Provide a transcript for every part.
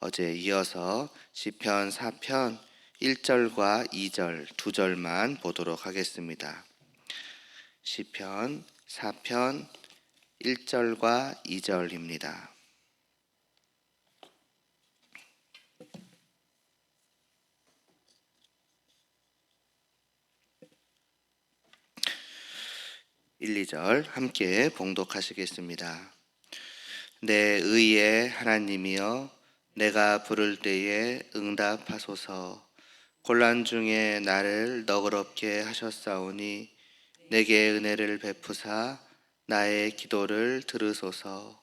어제 이어서 시편 4편 1절과 2절 두 절만 보도록 하겠습니다. 시편 4편 1절과 2절입니다. 일, 2절 함께 봉독하시겠습니다. 내 의의 하나님이여, 내가 부를 때에 응답하소서. 곤란 중에 나를 너그럽게 하셨사오니 내게 은혜를 베푸사 나의 기도를 들으소서.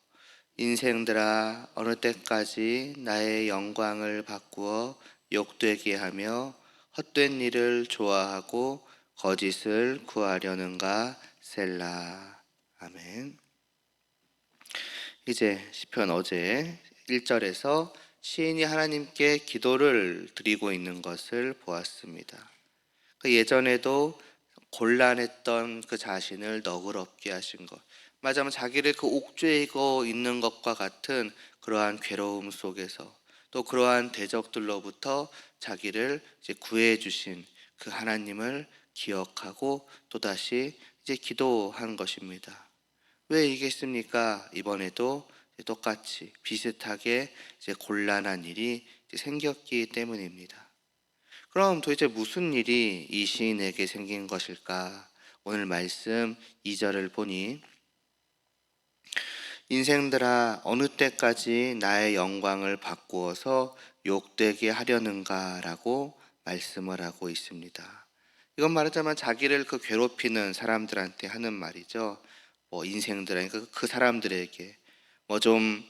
인생들아, 어느 때까지 나의 영광을 바꾸어 욕되게 하며 헛된 일을 좋아하고 거짓을 구하려는가. 셀라. 아멘. 이제 시편 어제 1절에서 시인이 하나님께 기도를 드리고 있는 것을 보았습니다. 예전에도 곤란했던 그 자신을 너그럽게 하신 것, 말하자면 자기를 그 옥죄이고 있는 것과 같은 그러한 괴로움 속에서, 또 그러한 대적들로부터 자기를 이제 구해 주신 그 하나님을 기억하고 또다시 이제 기도한 것입니다. 왜 이겠습니까? 이번에도 똑같이 비슷하게 이제 곤란한 일이 이제 생겼기 때문입니다. 그럼 도대체 무슨 일이 이 시인에게 생긴 것일까? 오늘 말씀 2절을 보니, 인생들아, 어느 때까지 나의 영광을 바꾸어서 욕되게 하려는가? 라고 말씀을 하고 있습니다. 이건 말하자면 자기를 그 괴롭히는 사람들한테 하는 말이죠. 인생들, 그 사람들에게 좀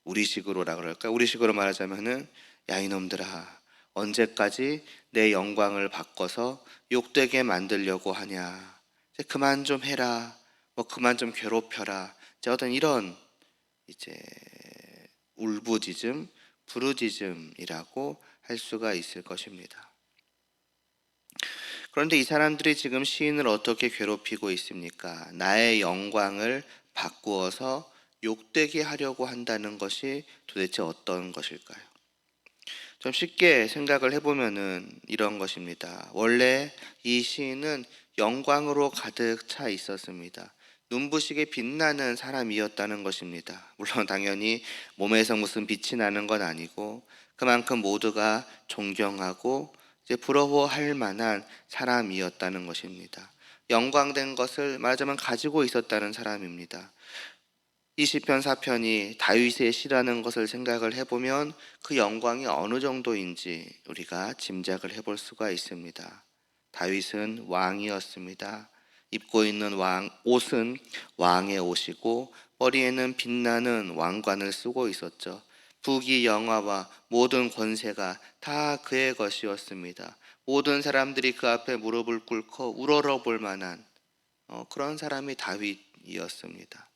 우리식으로라 그럴까? 우리식으로 말하자면은, 야 이놈들아, 언제까지 내 영광을 바꿔서 욕되게 만들려고 하냐? 이제 그만 좀 해라. 그만 좀 괴롭혀라. 이제 어떤 이런 이제 울부짖음, 부르짖음이라고 할 수가 있을 것입니다. 그런데 이 사람들이 지금 시인을 어떻게 괴롭히고 있습니까? 나의 영광을 바꾸어서 욕되게 하려고 한다는 것이 도대체 어떤 것일까요? 좀 쉽게 생각을 해보면은 이런 것입니다. 원래 이 시인은 영광으로 가득 차 있었습니다. 눈부시게 빛나는 사람이었다는 것입니다. 물론 당연히 몸에서 무슨 빛이 나는 건 아니고, 그만큼 모두가 존경하고 이제 부러워할 만한 사람이었다는 것입니다. 영광된 것을 말하자면 가지고 있었다는 사람입니다. 이 시편 4편이 다윗의 시라는 것을 생각을 해보면 그 영광이 어느 정도인지 우리가 짐작을 해볼 수가 있습니다. 다윗은 왕이었습니다. 입고 있는 옷은 왕의 옷이고 머리에는 빛나는 왕관을 쓰고 있었죠. 부귀 영화와 모든 권세가 다 그의 것이었습니다. 모든 사람들이 그 앞에 무릎을 꿇고 우러러 볼 만한 그런 사람이 다윗이었습니다.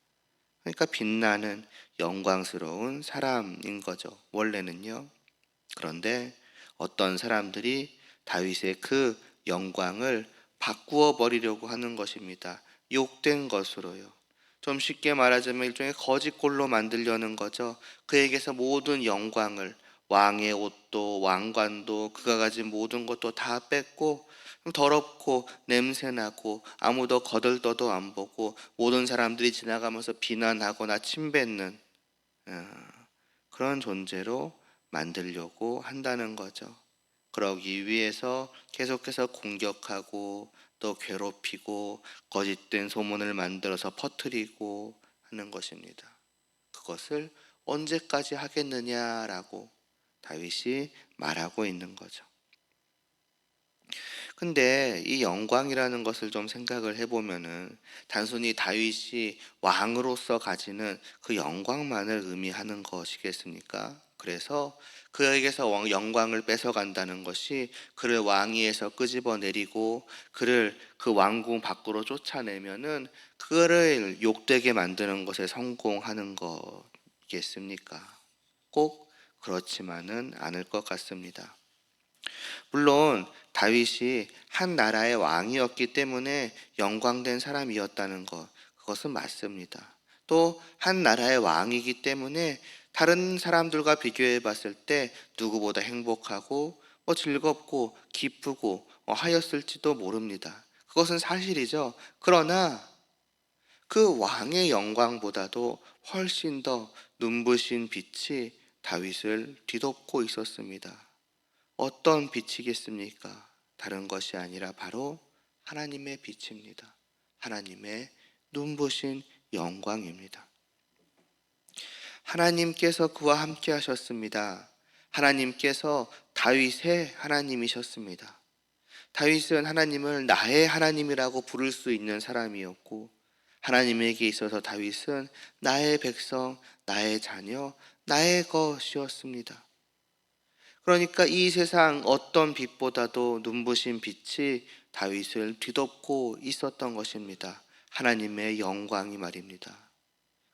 그러니까 빛나는 영광스러운 사람인 거죠, 원래는요. 그런데 어떤 사람들이 다윗의 그 영광을 바꾸어 버리려고 하는 것입니다. 욕된 것으로요. 좀 쉽게 말하자면 일종의 거짓골로 만들려는 거죠. 그에게서 모든 영광을, 왕의 옷도 왕관도 그가 가진 모든 것도 다 뺏고, 더럽고 냄새나고 아무도 거들떠도 안 보고 모든 사람들이 지나가면서 비난하거나 침뱉는 그런 존재로 만들려고 한다는 거죠. 그러기 위해서 계속해서 공격하고 또 괴롭히고 거짓된 소문을 만들어서 퍼뜨리고 하는 것입니다. 그것을 언제까지 하겠느냐라고 다윗이 말하고 있는 거죠. 근데 이 영광이라는 것을 좀 생각을 해보면은 단순히 다윗이 왕으로서 가지는 그 영광만을 의미하는 것이겠습니까? 그래서 그에게서 영광을 뺏어간다는 것이 그를 왕위에서 끄집어내리고 그를 그 왕궁 밖으로 쫓아내면은 그를 욕되게 만드는 것에 성공하는 거겠습니까? 꼭 그렇지만은 않을 것 같습니다. 물론 다윗이 한 나라의 왕이었기 때문에 영광된 사람이었다는 것, 그것은 맞습니다. 또 한 나라의 왕이기 때문에 다른 사람들과 비교해 봤을 때 누구보다 행복하고 즐겁고 기쁘고 하였을지도 모릅니다. 그것은 사실이죠. 그러나 그 왕의 영광보다도 훨씬 더 눈부신 빛이 다윗을 뒤덮고 있었습니다. 어떤 빛이겠습니까? 다른 것이 아니라 바로 하나님의 빛입니다. 하나님의 눈부신 영광입니다. 하나님께서 그와 함께 하셨습니다. 하나님께서 다윗의 하나님이셨습니다. 다윗은 하나님을 나의 하나님이라고 부를 수 있는 사람이었고, 하나님에게 있어서 다윗은 나의 백성, 나의 자녀, 나의 것이었습니다. 그러니까 이 세상 어떤 빛보다도 눈부신 빛이 다윗을 뒤덮고 있었던 것입니다. 하나님의 영광이 말입니다.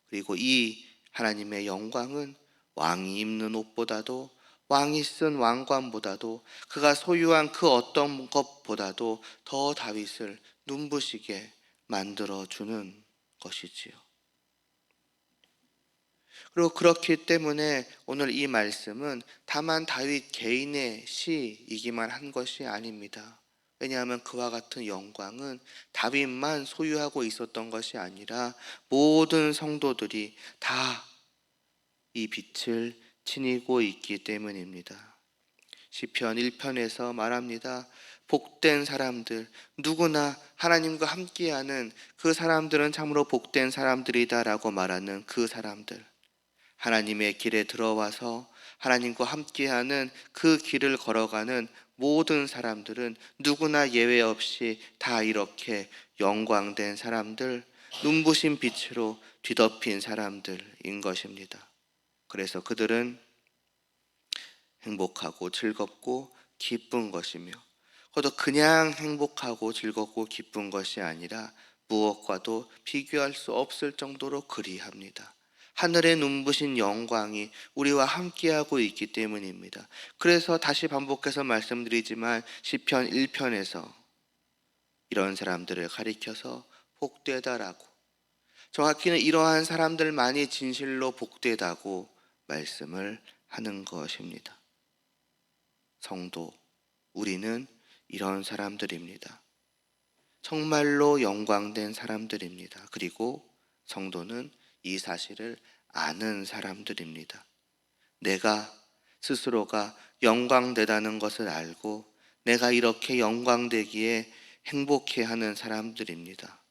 그리고 이 하나님의 영광은 왕이 입는 옷보다도, 왕이 쓴 왕관보다도, 그가 소유한 그 어떤 것보다도 더 다윗을 눈부시게 만들어주는 것이지요. 그리고 그렇기 때문에 오늘 이 말씀은 다만 다윗 개인의 시이기만 한 것이 아닙니다. 왜냐하면 그와 같은 영광은 다윗만 소유하고 있었던 것이 아니라 모든 성도들이 다 이 빛을 지니고 있기 때문입니다. 시편 1편에서 말합니다. 복된 사람들, 누구나 하나님과 함께하는 그 사람들은 참으로 복된 사람들이다라고 말하는 그 사람들, 하나님의 길에 들어와서 하나님과 함께하는 그 길을 걸어가는 모든 사람들은 누구나 예외 없이 다 이렇게 영광된 사람들, 눈부신 빛으로 뒤덮인 사람들인 것입니다. 그래서 그들은 행복하고 즐겁고 기쁜 것이며, 그것도 그냥 행복하고 즐겁고 기쁜 것이 아니라 무엇과도 비교할 수 없을 정도로 그리합니다. 하늘의 눈부신 영광이 우리와 함께하고 있기 때문입니다. 그래서 다시 반복해서 말씀드리지만 시편 1편에서 이런 사람들을 가리켜서 복되다라고, 정확히는 이러한 사람들만이 진실로 복되다고 말씀을 하는 것입니다. 성도, 우리는 이런 사람들입니다. 정말로 영광된 사람들입니다. 그리고 성도는 이 사실을 아는 사람들입니다. 내가 스스로가 영광되다는 것을 알고 내가 이렇게 영광되기에 행복해하는 사람들입니다.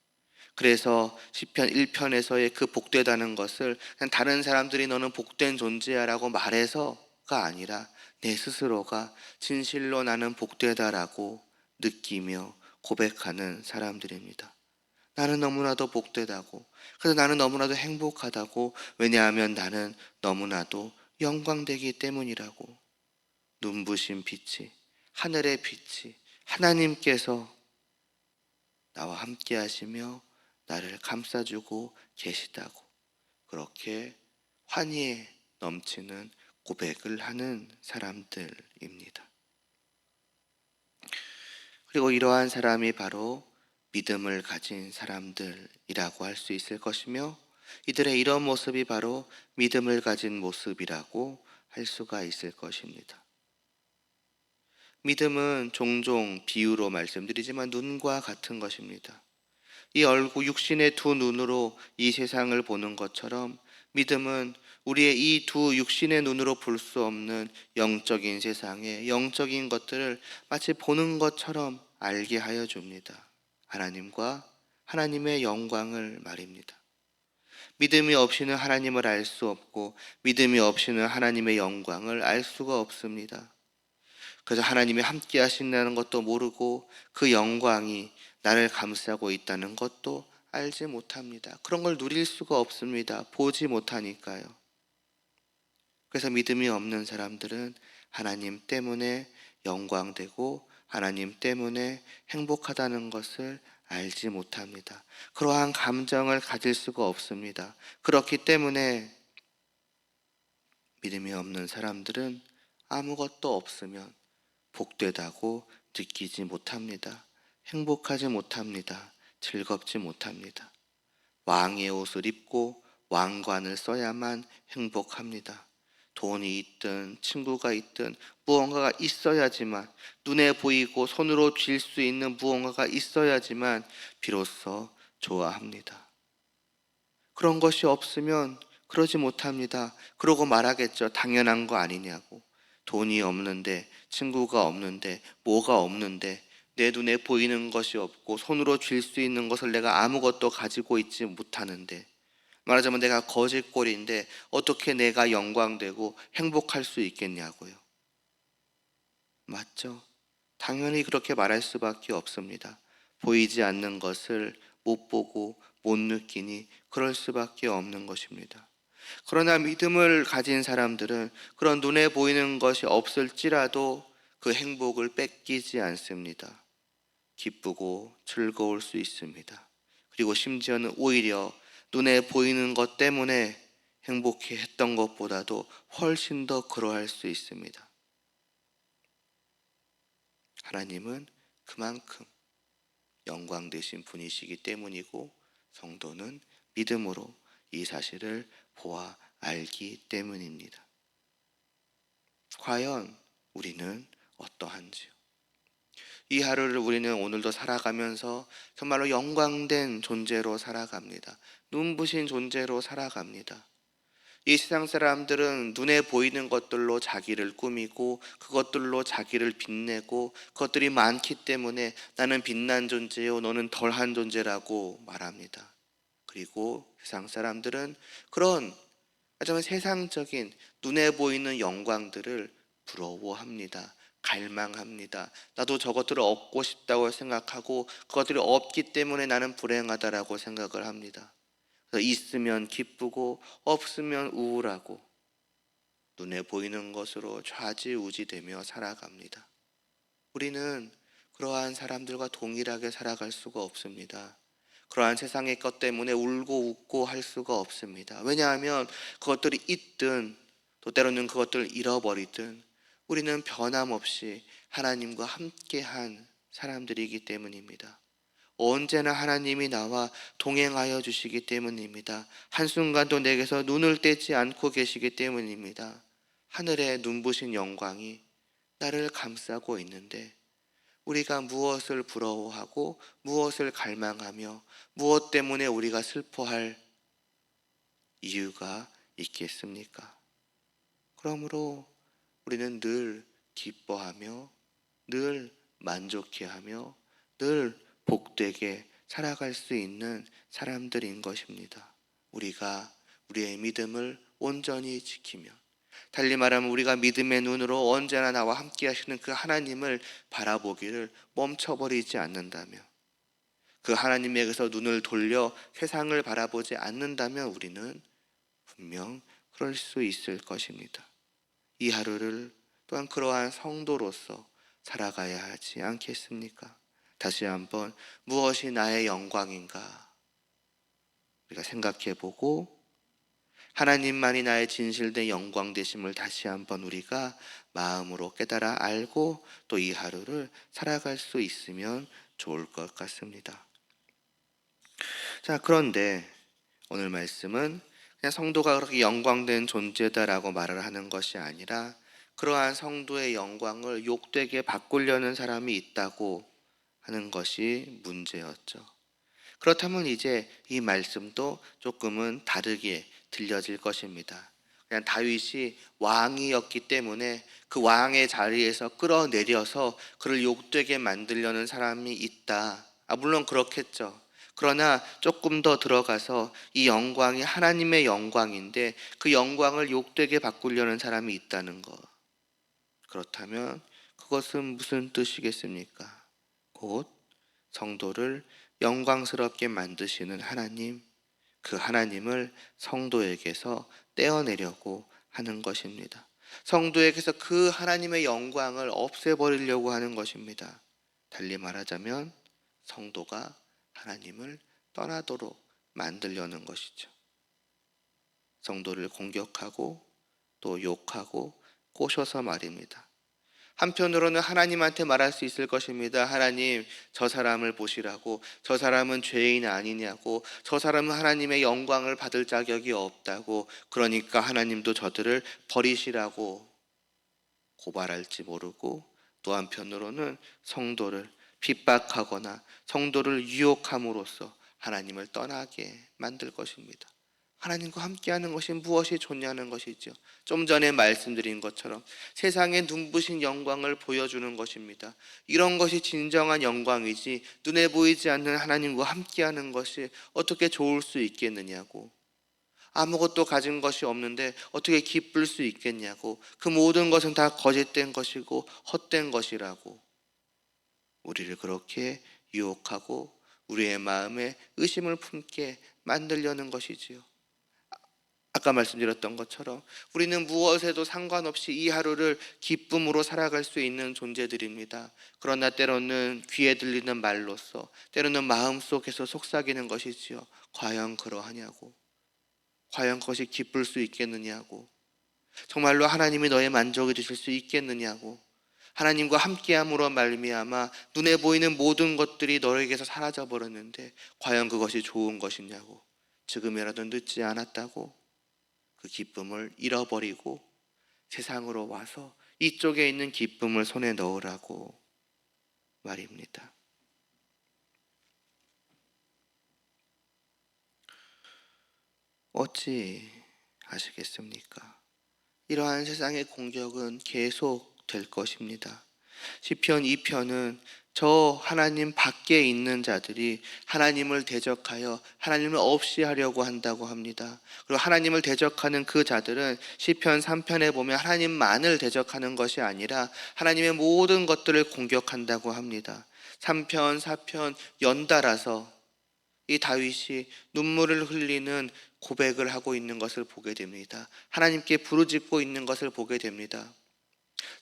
그래서 시편 1편에서의 그 복되다는 것을 그냥 다른 사람들이 너는 복된 존재야라고 말해서가 아니라 내 스스로가 진실로 나는 복되다라고 느끼며 고백하는 사람들입니다. 나는 너무나도 복되다고, 그래서 나는 너무나도 행복하다고, 왜냐하면 나는 너무나도 영광되기 때문이라고. 눈부신 빛이, 하늘의 빛이, 하나님께서 나와 함께 하시며 나를 감싸주고 계시다고, 그렇게 환희에 넘치는 고백을 하는 사람들입니다. 그리고 이러한 사람이 바로 믿음을 가진 사람들이라고 할 수 있을 것이며, 이들의 이런 모습이 바로 믿음을 가진 모습이라고 할 수가 있을 것입니다. 믿음은 종종 비유로 말씀드리지만 눈과 같은 것입니다. 이 얼굴, 육신의 두 눈으로 이 세상을 보는 것처럼 믿음은 우리의 이 두 육신의 눈으로 볼 수 없는 영적인 세상의 영적인 것들을 마치 보는 것처럼 알게 하여 줍니다. 하나님과 하나님의 영광을 말입니다. 믿음이 없이는 하나님을 알 수 없고 믿음이 없이는 하나님의 영광을 알 수가 없습니다. 그래서 하나님이 함께 하신다는 것도 모르고 그 영광이 나를 감싸고 있다는 것도 알지 못합니다. 그런 걸 누릴 수가 없습니다. 보지 못하니까요. 그래서 믿음이 없는 사람들은 하나님 때문에 영광되고 하나님 때문에 행복하다는 것을 알지 못합니다. 그러한 감정을 가질 수가 없습니다. 그렇기 때문에 믿음이 없는 사람들은 아무것도 없으면 복되다고 느끼지 못합니다. 행복하지 못합니다. 즐겁지 못합니다. 왕의 옷을 입고 왕관을 써야만 행복합니다. 돈이 있든 친구가 있든 무언가가 있어야지만, 눈에 보이고 손으로 쥘 수 있는 무언가가 있어야지만 비로소 좋아합니다. 그런 것이 없으면 그러지 못합니다. 그러고 말하겠죠. 당연한 거 아니냐고. 돈이 없는데, 친구가 없는데, 뭐가 없는데, 내 눈에 보이는 것이 없고 손으로 쥘 수 있는 것을 내가 아무것도 가지고 있지 못하는데, 말하자면 내가 거짓골인데 어떻게 내가 영광되고 행복할 수 있겠냐고요. 맞죠? 당연히 그렇게 말할 수밖에 없습니다. 보이지 않는 것을 못 보고 못 느끼니 그럴 수밖에 없는 것입니다. 그러나 믿음을 가진 사람들은 그런 눈에 보이는 것이 없을지라도 그 행복을 뺏기지 않습니다. 기쁘고 즐거울 수 있습니다. 그리고 심지어는 오히려 눈에 보이는 것 때문에 행복해 했던 것보다도 훨씬 더 그러할 수 있습니다. 하나님은 그만큼 영광 되신 분이시기 때문이고, 성도는 믿음으로 이 사실을 보아 알기 때문입니다. 과연 우리는 어떠한지요? 이 하루를 우리는 오늘도 살아가면서 정말로 영광된 존재로 살아갑니다. 눈부신 존재로 살아갑니다. 이 세상 사람들은 눈에 보이는 것들로 자기를 꾸미고 그것들로 자기를 빛내고, 그것들이 많기 때문에 나는 빛난 존재요, 너는 덜한 존재라고 말합니다. 그리고 세상 사람들은 그런 하지만 세상적인 눈에 보이는 영광들을 부러워합니다. 갈망합니다. 나도 저것들을 얻고 싶다고 생각하고, 그것들이 없기 때문에 나는 불행하다라고 생각을 합니다. 그래서 있으면 기쁘고 없으면 우울하고 눈에 보이는 것으로 좌지우지되며 살아갑니다. 우리는 그러한 사람들과 동일하게 살아갈 수가 없습니다. 그러한 세상의 것 때문에 울고 웃고 할 수가 없습니다. 왜냐하면 그것들이 있든 또 때로는 그것들을 잃어버리든 우리는 변함없이 하나님과 함께한 사람들이기 때문입니다. 언제나 하나님이 나와 동행하여 주시기 때문입니다. 한순간도 내게서 눈을 떼지 않고 계시기 때문입니다. 하늘의 눈부신 영광이 나를 감싸고 있는데, 우리가 무엇을 부러워하고 무엇을 갈망하며 무엇 때문에 우리가 슬퍼할 이유가 있겠습니까? 그러므로 우리는 늘 기뻐하며 늘 만족해하며 늘 복되게 살아갈 수 있는 사람들인 것입니다. 우리가 우리의 믿음을 온전히 지키며, 달리 말하면 우리가 믿음의 눈으로 언제나 나와 함께 하시는 그 하나님을 바라보기를 멈춰버리지 않는다면, 그 하나님에게서 눈을 돌려 세상을 바라보지 않는다면 우리는 분명 그럴 수 있을 것입니다. 이 하루를 또한 그러한 성도로서 살아가야 하지 않겠습니까? 다시 한번 무엇이 나의 영광인가 우리가 생각해보고, 하나님만이 나의 진실된 영광 되심을 다시 한번 우리가 마음으로 깨달아 알고 또 이 하루를 살아갈 수 있으면 좋을 것 같습니다. 자, 그런데 오늘 말씀은 그냥 성도가 그렇게 영광된 존재다라고 말을 하는 것이 아니라, 그러한 성도의 영광을 욕되게 바꾸려는 사람이 있다고 하는 것이 문제였죠. 그렇다면 이제 이 말씀도 조금은 다르게 들려질 것입니다. 그냥 다윗이 왕이었기 때문에 그 왕의 자리에서 끌어내려서 그를 욕되게 만들려는 사람이 있다. 물론 그렇겠죠. 그러나 조금 더 들어가서 이 영광이 하나님의 영광인데 그 영광을 욕되게 바꾸려는 사람이 있다는 것. 그렇다면 그것은 무슨 뜻이겠습니까? 곧 성도를 영광스럽게 만드시는 하나님, 그 하나님을 성도에게서 떼어내려고 하는 것입니다. 성도에게서 그 하나님의 영광을 없애버리려고 하는 것입니다. 달리 말하자면 성도가 하나님을 떠나도록 만들려는 것이죠. 성도를 공격하고 또 욕하고 꼬셔서 말입니다. 한편으로는 하나님한테 말할 수 있을 것입니다. 하나님, 저 사람을 보시라고. 저 사람은 죄인 아니냐고. 저 사람은 하나님의 영광을 받을 자격이 없다고. 그러니까 하나님도 저들을 버리시라고 고발할지 모르고, 또 한편으로는 성도를 핍박하거나 성도를 유혹함으로써 하나님을 떠나게 만들 것입니다. 하나님과 함께하는 것이 무엇이 좋냐는 것이죠. 좀 전에 말씀드린 것처럼 세상의 눈부신 영광을 보여주는 것입니다. 이런 것이 진정한 영광이지, 눈에 보이지 않는 하나님과 함께하는 것이 어떻게 좋을 수 있겠느냐고. 아무것도 가진 것이 없는데 어떻게 기쁠 수 있겠냐고. 그 모든 것은 다 거짓된 것이고 헛된 것이라고 우리를 그렇게 유혹하고 우리의 마음에 의심을 품게 만들려는 것이지요. 아까 말씀드렸던 것처럼 우리는 무엇에도 상관없이 이 하루를 기쁨으로 살아갈 수 있는 존재들입니다. 그러나 때로는 귀에 들리는 말로써, 때로는 마음속에서 속삭이는 것이지요. 과연 그러하냐고. 과연 그것이 기쁠 수 있겠느냐고. 정말로 하나님이 너의 만족이 되실 수 있겠느냐고. 하나님과 함께함으로 말미암아 눈에 보이는 모든 것들이 너에게서 사라져 버렸는데 과연 그것이 좋은 것이냐고. 지금이라도 늦지 않았다고 그 기쁨을 잃어버리고 세상으로 와서 이쪽에 있는 기쁨을 손에 넣으라고 말입니다. 어찌 아시겠습니까? 이러한 세상의 공격은 계속 될 것입니다. 시편 2편은 저 하나님 밖에 있는 자들이 하나님을 대적하여 하나님을 없이 하려고 한다고 합니다. 그리고 하나님을 대적하는 그 자들은 시편 3편에 보면 하나님만을 대적하는 것이 아니라 하나님의 모든 것들을 공격한다고 합니다. 3편, 4편 연달아서 이 다윗이 눈물을 흘리는 고백을 하고 있는 것을 보게 됩니다. 하나님께 부르짖고 있는 것을 보게 됩니다.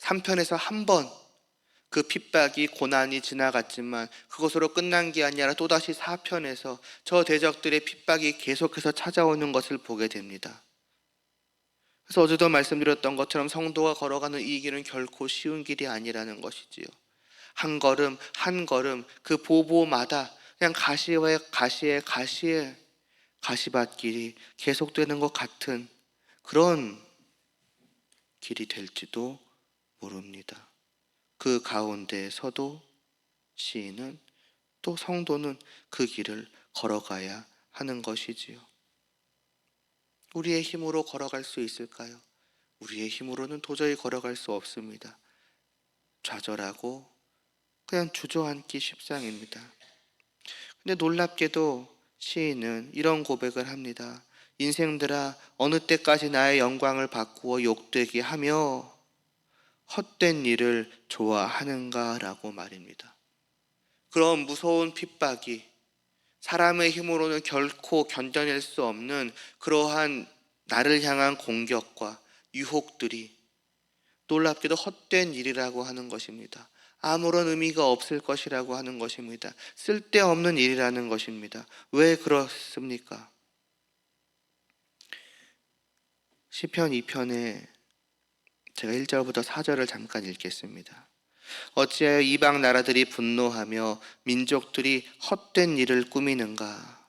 3편에서 한 번 그 핍박이 고난이 지나갔지만 그것으로 끝난 게 아니라 또다시 4편에서 저 대적들의 핍박이 계속해서 찾아오는 것을 보게 됩니다. 그래서 어제도 말씀드렸던 것처럼 성도가 걸어가는 이 길은 결코 쉬운 길이 아니라는 것이지요. 한 걸음 한 걸음 그 보보마다 그냥 가시에 가시밭길이 계속되는 것 같은 그런 길이 될지도 모릅니다. 그 가운데서도 시인은, 또 성도는 그 길을 걸어가야 하는 것이지요. 우리의 힘으로 걸어갈 수 있을까요? 우리의 힘으로는 도저히 걸어갈 수 없습니다. 좌절하고 그냥 주저앉기 십상입니다. 근데 놀랍게도 시인은 이런 고백을 합니다. 인생들아, 어느 때까지 나의 영광을 바꾸어 욕되게 하며 헛된 일을 좋아하는가 라고 말입니다. 그런 무서운 핍박이, 사람의 힘으로는 결코 견뎌낼 수 없는 그러한 나를 향한 공격과 유혹들이 놀랍게도 헛된 일이라고 하는 것입니다. 아무런 의미가 없을 것이라고 하는 것입니다. 쓸데없는 일이라는 것입니다. 왜 그렇습니까? 시편 2편에 제가 1절부터 4절을 잠깐 읽겠습니다. 어찌하여 이방 나라들이 분노하며 민족들이 헛된 일을 꾸미는가?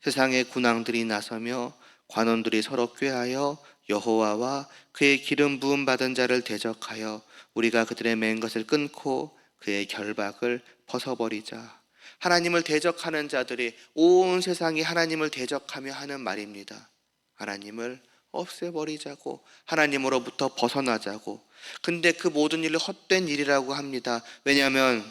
세상의 군왕들이 나서며 관원들이 서로 꾀하여 여호와와 그의 기름 부음 받은 자를 대적하여 우리가 그들의 맨 것을 끊고 그의 결박을 벗어버리자. 하나님을 대적하는 자들이, 온 세상이 하나님을 대적하며 하는 말입니다. 하나님을 없애버리자고, 하나님으로부터 벗어나자고. 근데 그 모든 일을 헛된 일이라고 합니다. 왜냐하면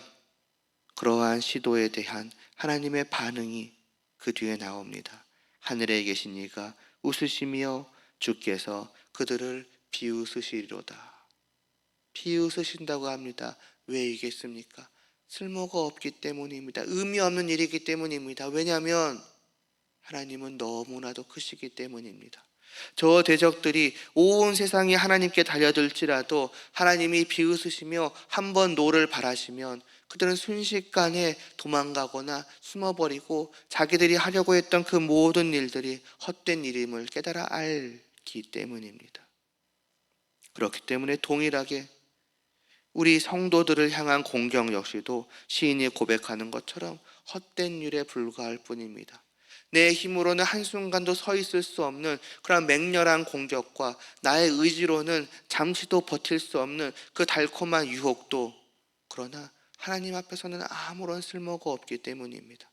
그러한 시도에 대한 하나님의 반응이 그 뒤에 나옵니다. 하늘에 계신 이가 웃으시며 주께서 그들을 비웃으시리로다. 비웃으신다고 합니다. 왜이겠습니까? 쓸모가 없기 때문입니다. 의미 없는 일이기 때문입니다. 왜냐하면 하나님은 너무나도 크시기 때문입니다. 저 대적들이 온 세상이 하나님께 달려들지라도 하나님이 비웃으시며 한번 노를 바라시면 그들은 순식간에 도망가거나 숨어버리고 자기들이 하려고 했던 그 모든 일들이 헛된 일임을 깨달아 알기 때문입니다. 그렇기 때문에 동일하게 우리 성도들을 향한 공격 역시도 시인이 고백하는 것처럼 헛된 일에 불과할 뿐입니다. 내 힘으로는 한순간도 서 있을 수 없는 그런 맹렬한 공격과 나의 의지로는 잠시도 버틸 수 없는 그 달콤한 유혹도, 그러나 하나님 앞에서는 아무런 쓸모가 없기 때문입니다.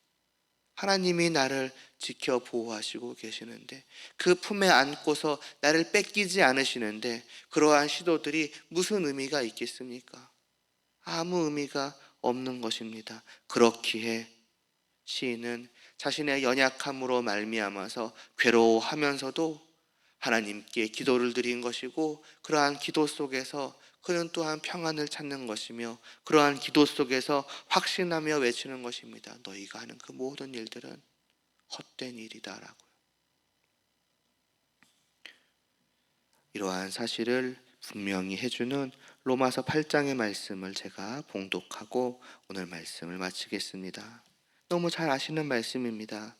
하나님이 나를 지켜 보호하시고 계시는데, 그 품에 안고서 나를 뺏기지 않으시는데 그러한 시도들이 무슨 의미가 있겠습니까? 아무 의미가 없는 것입니다. 그렇기에 시인은 자신의 연약함으로 말미암아서 괴로워하면서도 하나님께 기도를 드린 것이고, 그러한 기도 속에서 그는 또한 평안을 찾는 것이며, 그러한 기도 속에서 확신하며 외치는 것입니다. 너희가 하는 그 모든 일들은 헛된 일이다라고요. 이러한 사실을 분명히 해주는 로마서 8장의 말씀을 제가 봉독하고 오늘 말씀을 마치겠습니다. 너무 잘 아시는 말씀입니다.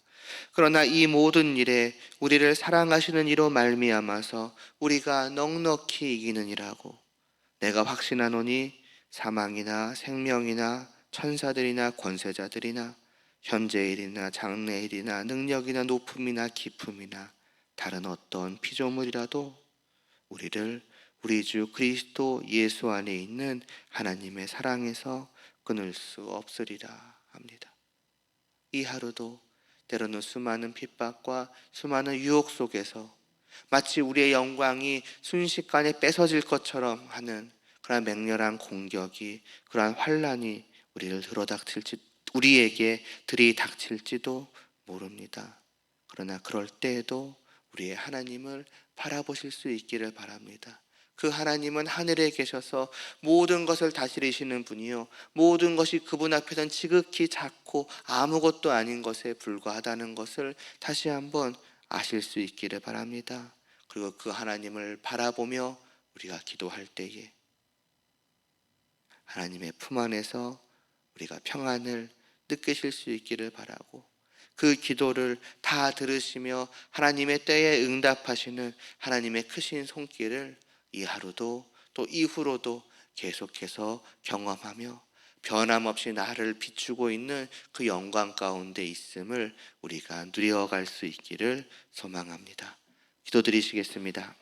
그러나 이 모든 일에 우리를 사랑하시는 이로 말미암아서 우리가 넉넉히 이기느니라고 내가 확신하노니 사망이나 생명이나 천사들이나 권세자들이나 현재일이나 장래일이나 능력이나 높음이나 깊음이나 다른 어떤 피조물이라도 우리를 우리 주 그리스도 예수 안에 있는 하나님의 사랑에서 끊을 수 없으리라 합니다. 이 하루도 때로는 수많은 핍박과 수많은 유혹 속에서 마치 우리의 영광이 순식간에 뺏어질 것처럼 하는 그러한 맹렬한 공격이, 그러한 환란이 우리에게 들이닥칠지도 모릅니다. 그러나 그럴 때에도 우리의 하나님을 바라보실 수 있기를 바랍니다. 그 하나님은 하늘에 계셔서 모든 것을 다스리시는 분이요, 모든 것이 그분 앞에선 지극히 작고 아무것도 아닌 것에 불과하다는 것을 다시 한번 아실 수 있기를 바랍니다. 그리고 그 하나님을 바라보며 우리가 기도할 때에 하나님의 품 안에서 우리가 평안을 느끼실 수 있기를 바라고, 그 기도를 다 들으시며 하나님의 때에 응답하시는 하나님의 크신 손길을 이 하루도 또 이후로도 계속해서 경험하며 변함없이 나를 비추고 있는 그 영광 가운데 있음을 우리가 누려갈 수 있기를 소망합니다. 기도드리시겠습니다.